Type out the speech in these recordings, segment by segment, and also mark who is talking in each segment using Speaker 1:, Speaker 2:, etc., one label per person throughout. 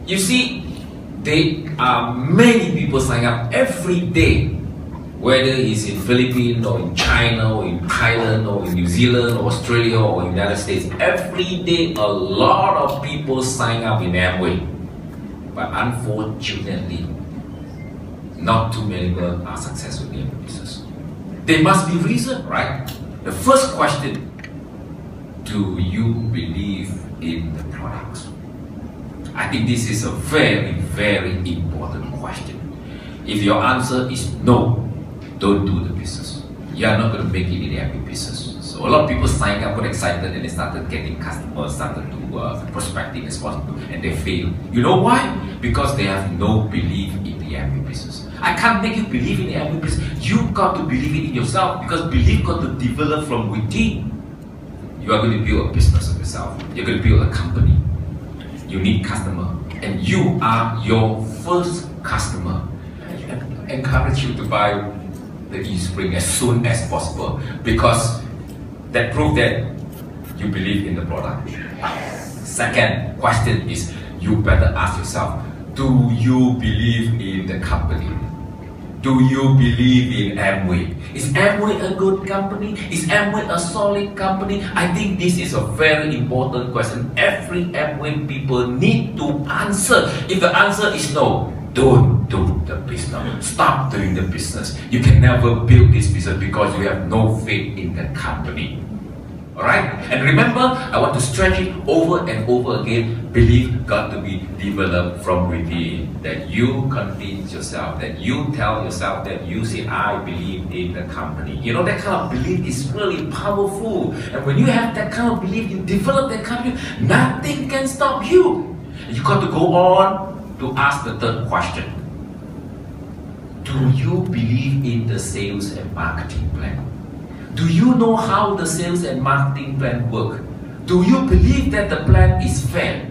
Speaker 1: You see, there are many people sign up every day, whether it's in Philippines or in China or in Thailand or in New Zealand or Australia or in the United States. Every day a lot of people sign up in Amway. But unfortunately, not too many people are successful in Amway business. There must be reason, right? The first question, do you believe in the products? I think this is a very, very important question. If your answer is no, don't do the business. You are not going to make it in every business. So a lot of people signed up, got excited, and they started getting customers, started to prospecting and responsible, and they fail. You know why? Because they have no belief in the every business. I can't make you believe in the every business. You've got to believe it in yourself, because belief got to develop from within. You are going to build a business of yourself. You're going to build a company. You need customer, and you are your first customer. I encourage you to buy the eSpring as soon as possible, because that proves that you believe in the product. Second question is, you better ask yourself, do you believe in the company? Do you believe in Amway? Is Amway a good company? Is Amway a solid company? I think this is a very important question every Amway people need to answer. If the answer is no, don't do the business. Stop doing the business. You can never build this business because you have no faith in the company. Alright? And remember, I want to stretch it over and over again. Belief got to be developed from within. That you convince yourself, that you tell yourself, that you say, I believe in the company. You know, that kind of belief is really powerful. And when you have that kind of belief, you develop that kind of belief, nothing can stop you. You got to go on to ask the third question. Do you believe in the sales and marketing plan? Do you know how the sales and marketing plan work? Do you believe that the plan is fair?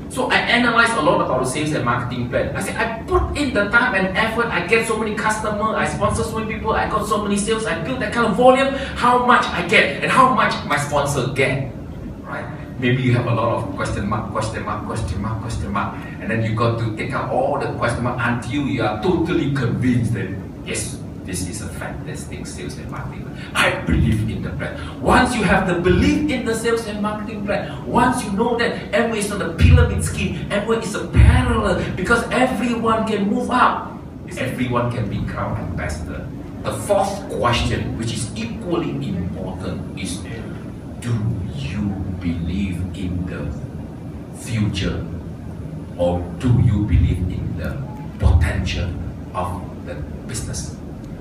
Speaker 1: So I analyze a lot about the sales and marketing plan. I say, I put in the time and effort, I get so many customers, I sponsor so many people, I got so many sales, I build that kind of volume, how much I get and how much my sponsor get, right? Maybe you have a lot of question mark, question mark, question mark, question mark, and then you got to take out all the question mark until you are totally convinced that, yes, this is a fantastic sales and marketing plan. I believe in the plan. Once you have the belief in the sales and marketing plan, once you know that Amway is not a pyramid scheme, Amway is a parallel, because everyone can move up. Everyone can become ambassador. The fourth question, which is equally important, is, do you believe in the future, or do you believe in the potential of the business?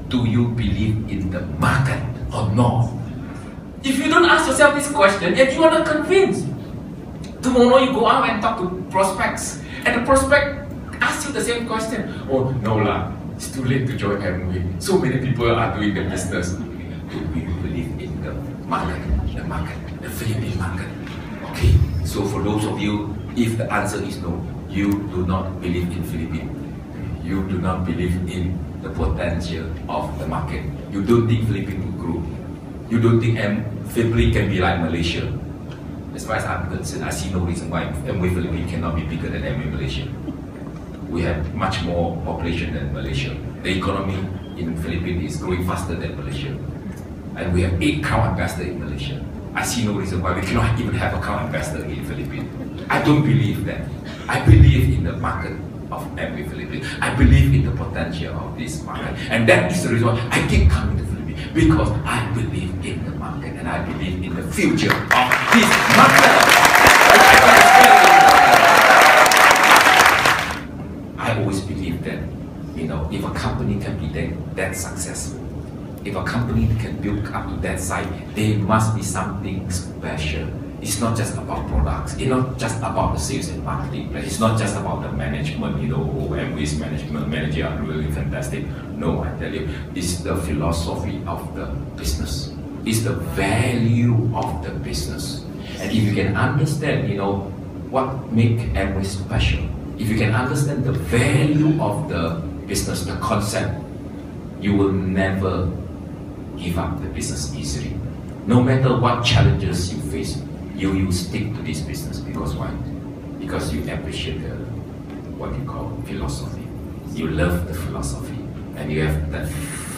Speaker 1: Do you believe in the market or not? If you don't ask yourself this question, and you are not convinced, tomorrow you go out and talk to prospects, and the prospect asks you the same question. Oh, no lah, it's too late to join Amway. So many people are doing the business. Do you believe in the market, the Philippine market? Okay, so for those of you, if the answer is no, you do not believe in Philippines. You do not believe in the potential of the market. You don't think Philippines will grow. You don't think Philippines can be like Malaysia. As far as I'm concerned, I see no reason why Amway Philippines cannot be bigger than Amway Malaysia. We have much more population than Malaysia. The economy in Philippines is growing faster than Malaysia. And we have 8 crown ambassadors in Malaysia. I see no reason why we cannot even have a crown ambassador in Philippines. I don't believe that. I believe in the market of Amway Philippines. I believe in the potential of this market, and that is the reason why I keep coming to Philippines, because I believe in the market and I believe in the future of this market. I always believe that, you know, if a company can be that successful, if a company can build up to that size, there must be something special. It's not just about products. It's not just about the sales and marketing plan. It's not just about the management, you know, Amway's manager are really fantastic. No, I tell you, it's the philosophy of the business. It's the value of the business. And if you can understand, you know, what makes Amway special, if you can understand the value of the business, the concept, you will never give up the business easily. No matter what challenges you face, you stick to this business. Because why? Because you appreciate what you call philosophy. You love the philosophy, and you have that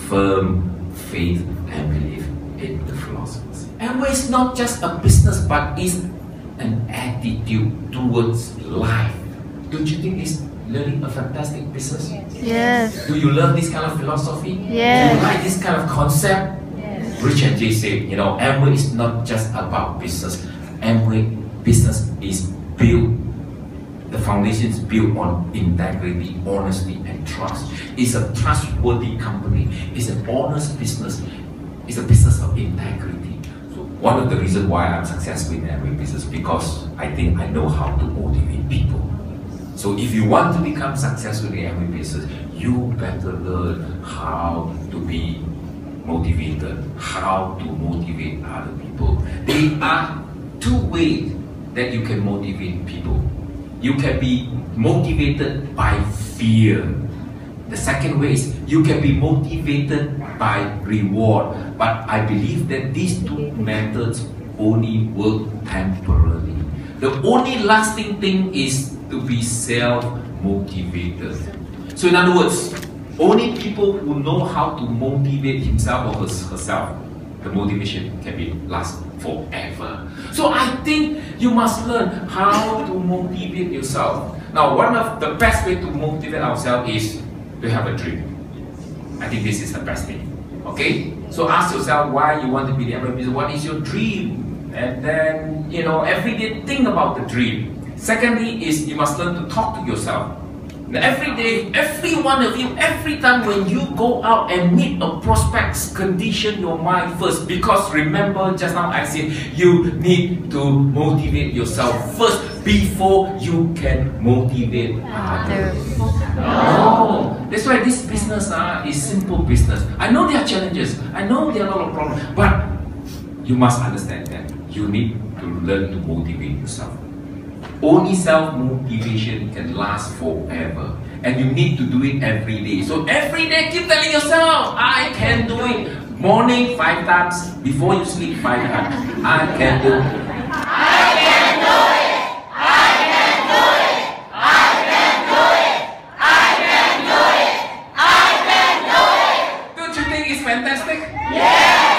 Speaker 1: firm faith and belief in the philosophy. Amway is not just a business, but it's an attitude towards life. Don't you think it's really a fantastic business?
Speaker 2: Yes.
Speaker 1: Do you love this kind of philosophy?
Speaker 2: Yes.
Speaker 1: Do you like this kind of concept?
Speaker 2: Yes.
Speaker 1: Rich and Jay said, you know, Amway is not just about business. Amway business is built, the foundation is built on integrity, honesty, and trust. It's a trustworthy company. It's an honest business. It's a business of integrity. So one of the reasons why I'm successful in Amway business, because I think I know how to motivate people. So if you want to become successful in Amway business, you better learn how to be motivated, how to motivate other people. There are two ways that you can motivate people. You can be motivated by fear. The second way is you can be motivated by reward. But I believe that these two methods only work temporarily. The only lasting thing is to be self-motivated. So in other words, only people who know how to motivate himself or herself, the motivation can be last forever. So I think you must learn how to motivate yourself. Now, one of the best way to motivate ourselves is to have a dream. I think this is the best thing. Okay? So ask yourself why you want to be the Amway business. What is your dream? And then, you know, every day think about the dream. Secondly is you must learn to talk to yourself. Now, every day, every one of you, every time when you go out and meet a prospect, condition your mind first. Because remember, just now I said, you need to motivate yourself first before you can motivate others. No. That's why this business is simple business. I know there are challenges. I know there are a lot of problems. But you must understand that you need to learn to motivate yourself. Only self-motivation can last forever. And you need to do it every day. So every day keep telling yourself, I can do it. Morning 5 times, before you sleep 5 times. I can do it.
Speaker 2: I can do it. I can do it. I can do it. I can do it. I can do it.
Speaker 1: Don't you think it's fantastic?
Speaker 2: Yes.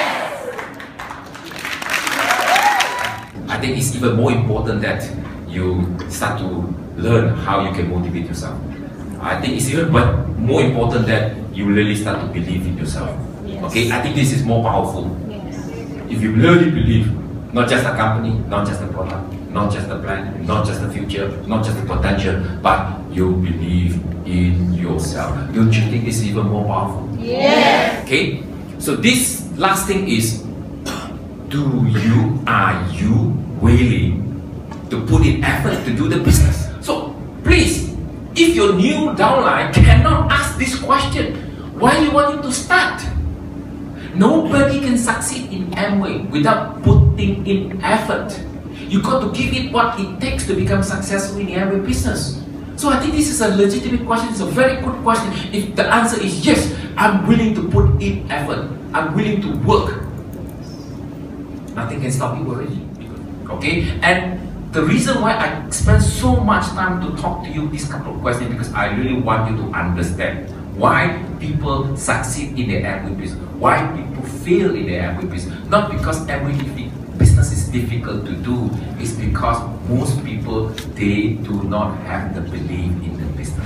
Speaker 1: I think it's even more important that you start to learn how you can motivate yourself. I think it's even more important that you really start to believe in yourself. Yes. Okay, I think this is more powerful. Yes. If you really believe, not just the company, not just the product, not just the plan, not just the future, not just the potential, but you believe in yourself. Don't you think this is even more powerful?
Speaker 2: Yes.
Speaker 1: Okay, so this last thing is, are you willing to put in effort to do the business? So please, if your new downline cannot ask this question, why you want him to start? Nobody can succeed in Amway without putting in effort. You got to give it what it takes to become successful in the Amway business. So I think this is a legitimate question. It's a very good question. If the answer is yes, I'm willing to put in effort. I'm willing to work. Nothing can stop you already. Okay? And the reason why I spend so much time to talk to you these couple of questions, because I really want you to understand why people succeed in the Amway business, why people fail in the Amway business. Not because Amway business is difficult to do, it's because most people, they do not have the belief in the business.